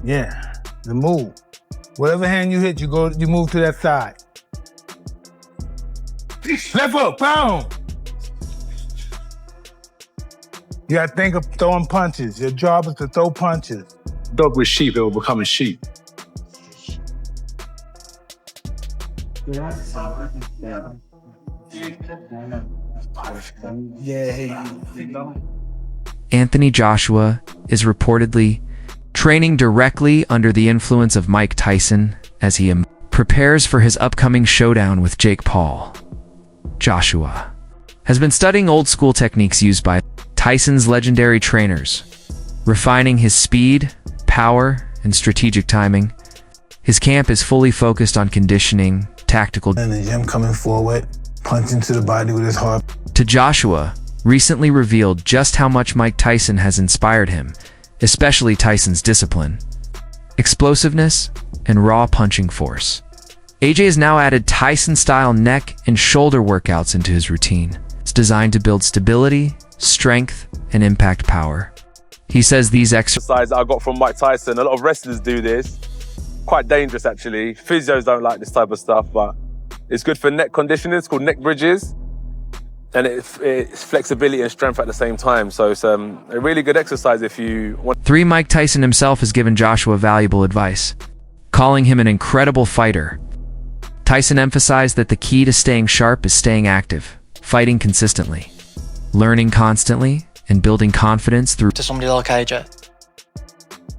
Yeah, the move. Whatever hand you hit, you move to that side. Left hook, pound. You gotta think of throwing punches. Your job is to throw punches. Dog with sheep, it will become a sheep. Anthony Joshua is reportedly training directly under the influence of Mike Tyson as he prepares for his upcoming showdown with Jake Paul. Joshua has been studying old-school techniques used by Tyson's legendary trainers, refining his speed, power, and strategic timing. His camp is fully focused on conditioning, tactical, In the gym coming forward, punching to the body with his heart. to Joshua recently revealed just how much Mike Tyson has inspired him, especially Tyson's discipline, explosiveness, and raw punching force. AJ has now added Tyson-style neck and shoulder workouts into his routine. It's designed to build stability, strength, and impact power. He says these exercises I got from Mike Tyson, a lot of wrestlers do this. Quite dangerous, actually. Physios don't like this type of stuff, but it's good for neck conditioning. It's called neck bridges. And it's flexibility and strength at the same time. So it's a really good exercise if you want. Mike Tyson himself has given Joshua valuable advice, calling him an incredible fighter. Tyson emphasized that the key to staying sharp is staying active, fighting consistently, learning constantly, and building confidence through to somebody like AJ.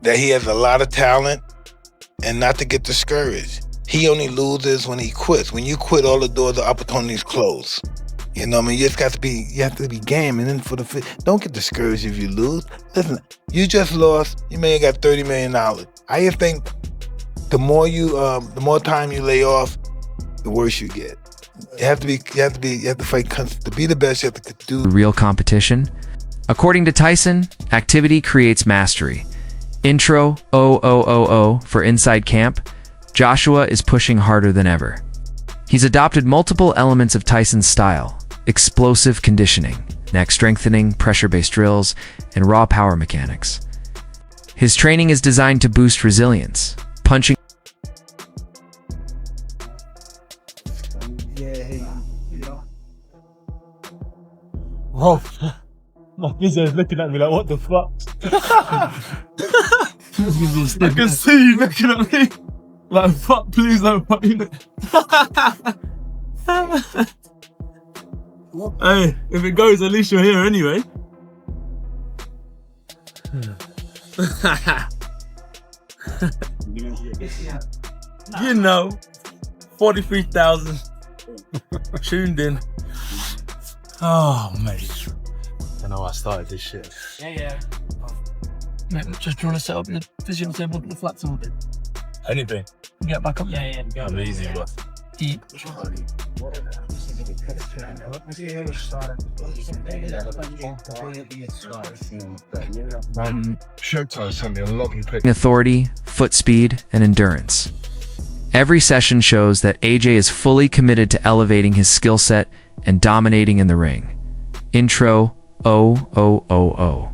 That he has a lot of talent and not to get discouraged. He only loses when he quits. When you quit, all the doors of opportunities close. You know what I mean? You have to be game. And then don't get discouraged if you lose. Listen, you just lost. You may have got $30 million. I just think the more time you lay off, the worse you get. You have to fight to be the best. You have to do real competition. According to Tyson, activity creates mastery. Intro 0000 for Inside Camp. Joshua is pushing harder than ever. He's adopted multiple elements of Tyson's style: explosive conditioning, neck strengthening, pressure-based drills, and raw power mechanics. His training is designed to boost resilience, punching. Oh, my physio is looking at me like, what the fuck? I can see you looking at me like, fuck, please don't fuck me. Hey, if it goes, at least you're here anyway. You know, 43,000 tuned in. Oh, mate. I know I started this shit. Yeah. Mate, just trying to set up the physio table with the flats on it. Anything. Get back up. Yeah. I'm easy, but. Eat. Showtime sent me a logging pic. Authority, foot speed, and endurance. Every session shows that AJ is fully committed to elevating his skill set and dominating in the ring. Intro 0000.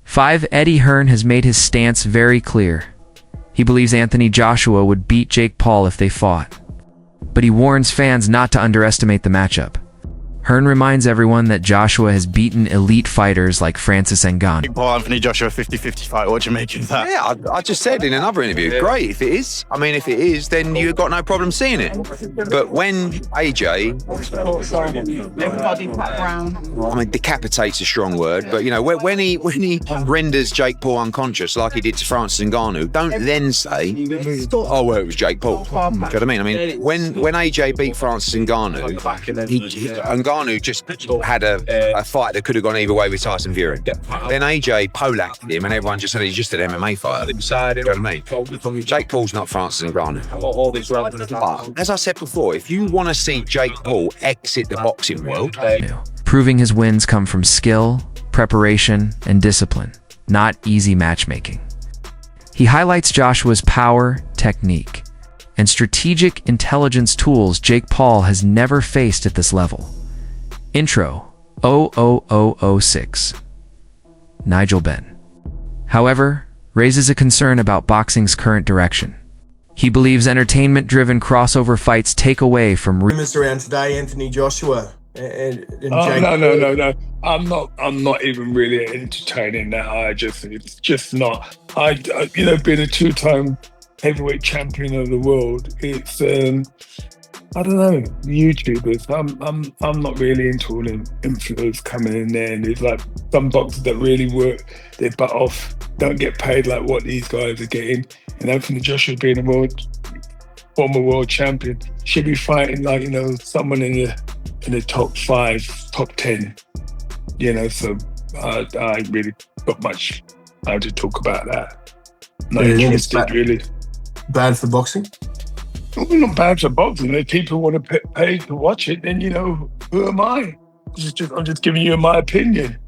5. Eddie Hearn has made his stance very clear. He believes Anthony Joshua would beat Jake Paul if they fought, but he warns fans not to underestimate the matchup. Hearn reminds everyone that Joshua has beaten elite fighters like Francis Ngannou. Paul Anthony Joshua 50-50 fight. What do you make of that? Yeah, I just said in another interview, great if it is. I mean, if it is, then you've got no problem seeing it. But when AJ, I mean, decapitates a strong word, but you know, when he renders Jake Paul unconscious like he did to Francis Ngannou, don't then say, oh, well, it was Jake Paul. Do you know what I mean? I mean, when AJ beat Francis Ngannou, Ngannou just had a fight that could have gone either way with Tyson Fury. Then AJ poleaxed him and everyone just said he's just an MMA fighter. Do you know what I mean? Jake Paul's not Francis Ngannou. But, as I said before, if you want to see Jake Paul exit the boxing world, proving his wins come from skill, preparation, and discipline, not easy matchmaking. He highlights Joshua's power, technique, and strategic intelligence tools Jake Paul has never faced at this level. Intro 00006. Nigel Benn. However, raises a concern about boxing's current direction. He believes entertainment-driven crossover fights take away from Rumors around today, Anthony Joshua and Jake. No. I'm not even really entertaining that. It's just not. Being a two-time heavyweight champion of the world, it's I don't know, YouTubers. I'm not really into all them influencers coming in there, and there's like some boxers that really work their butt off, don't get paid like what these guys are getting. And Anthony Joshua being a former world champion, should be fighting like, someone in the top 5, top 10. So I ain't really got much how to talk about that. Not interested, really. Bad for boxing? Well, not bad for boxing. If people want to pay to watch it, then, who am I? I'm just giving you my opinion.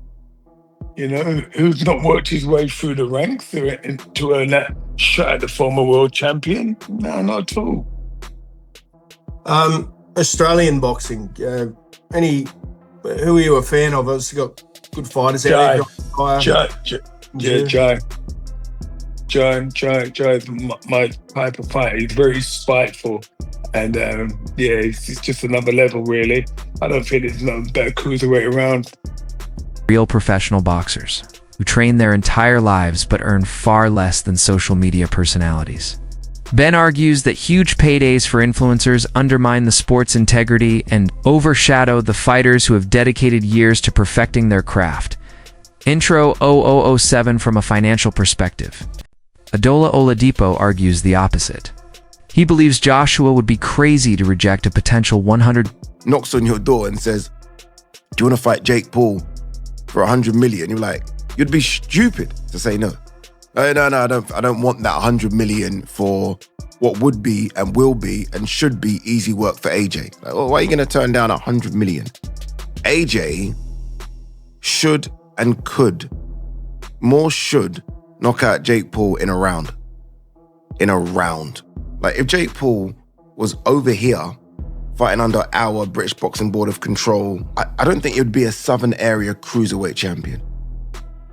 Who's not worked his way through the ranks to earn that shot at the former world champion? No, not at all. Australian boxing, who are you a fan of? Obviously got good fighters out there. Joe's my type of fighter. He's very spiteful, and it's just another level, really. I don't think there's no better cruiserweight around. Real professional boxers who train their entire lives but earn far less than social media personalities. Ben argues that huge paydays for influencers undermine the sport's integrity and overshadow the fighters who have dedicated years to perfecting their craft. Intro 0007 from a financial perspective. Adola Oladipo argues the opposite. He believes Joshua would be crazy to reject a potential 100 knocks on your door and says, "Do you want to fight Jake Paul for 100 million?" You're like, you'd be stupid to say no. No, I don't want that 100 million for what would be and will be and should be easy work for AJ. Like, well, why are you going to turn down 100 million? AJ should and could knock out Jake Paul in a round. Like, if Jake Paul was over here fighting under our British Boxing Board of Control, I don't think it would be a Southern Area cruiserweight champion.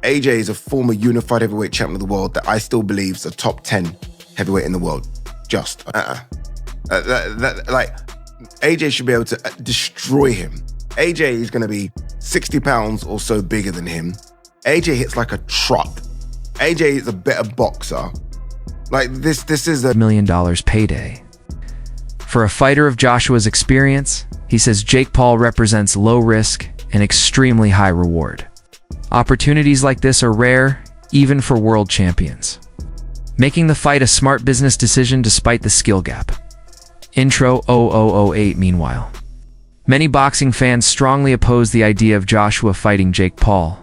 AJ is a former unified heavyweight champion of the world that I still believe is a top 10 heavyweight in the world. AJ should be able to destroy him. AJ is going to be 60 pounds or so bigger than him. AJ hits like a truck. AJ is a better boxer. Like, this is a $1 million payday. For a fighter of Joshua's experience, he says Jake Paul represents low risk and extremely high reward. Opportunities like this are rare, even for world champions, making the fight a smart business decision despite the skill gap. Intro 0008 meanwhile. Many boxing fans strongly oppose the idea of Joshua fighting Jake Paul.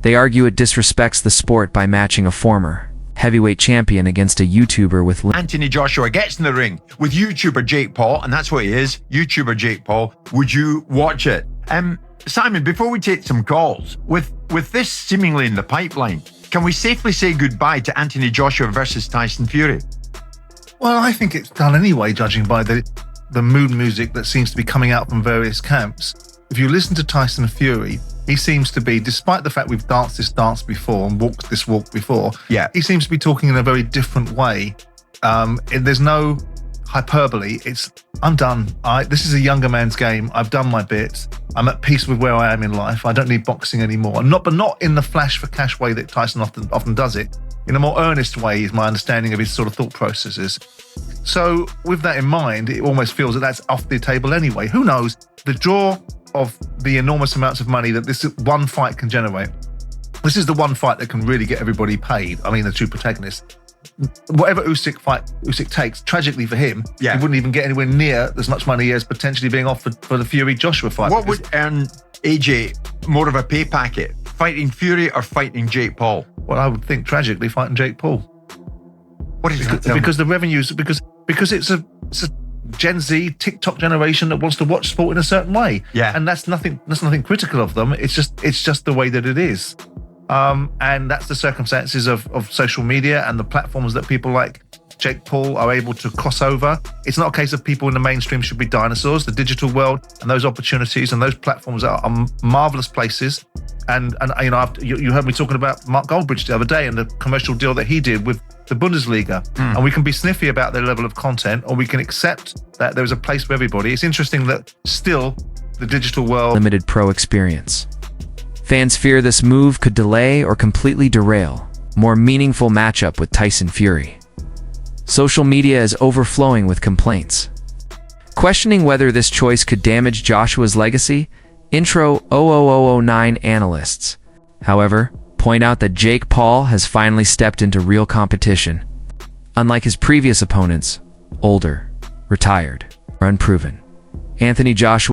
They argue it disrespects the sport by matching a former heavyweight champion against a YouTuber with... Anthony Joshua gets in the ring with YouTuber Jake Paul, and that's what he is, YouTuber Jake Paul. Would you watch it? Simon, before we take some calls, with this seemingly in the pipeline, can we safely say goodbye to Anthony Joshua versus Tyson Fury? Well, I think it's done anyway, judging by the mood music that seems to be coming out from various camps. If you listen to Tyson Fury, he seems to be, despite the fact we've danced this dance before and walked this walk before, he seems to be talking in a very different way. There's no hyperbole. I'm done. This is a younger man's game. I've done my bit. I'm at peace with where I am in life. I don't need boxing anymore. But not in the flash for cash way that Tyson often does it. In a more earnest way is my understanding of his sort of thought processes. So with that in mind, it almost feels that that's off the table anyway. Who knows? The draw of the enormous amounts of money that this one fight can generate. This is the one fight that can really get everybody paid. I mean, the two protagonists. Whatever Usyk takes, tragically for him, he wouldn't even get anywhere near as much money as potentially being offered for the Fury-Joshua fight. What would earn AJ more of a pay packet? Fighting Fury or fighting Jake Paul? Well, I would think tragically fighting Jake Paul. What is that? Because the revenues, because it's a Gen Z TikTok generation that wants to watch sport in a certain way. And that's nothing critical of them. It's just the way that it is. And that's the circumstances of social media and the platforms that people like Jake Paul are able to cross over. It's not a case of people in the mainstream should be dinosaurs. The digital world and those opportunities and those platforms are marvelous places. And you know, you heard me talking about Mark Goldbridge the other day and the commercial deal that he did with the Bundesliga. And we can be sniffy about their level of content, or we can accept that there's a place for everybody. It's interesting that still the digital world limited pro experience. Fans fear this move could delay or completely derail a more meaningful matchup with Tyson Fury. Social media is overflowing with complaints, questioning whether this choice could damage Joshua's legacy. Intro 00009 analysts, however, point out that Jake Paul has finally stepped into real competition. Unlike his previous opponents, older, retired, or unproven, Anthony Joshua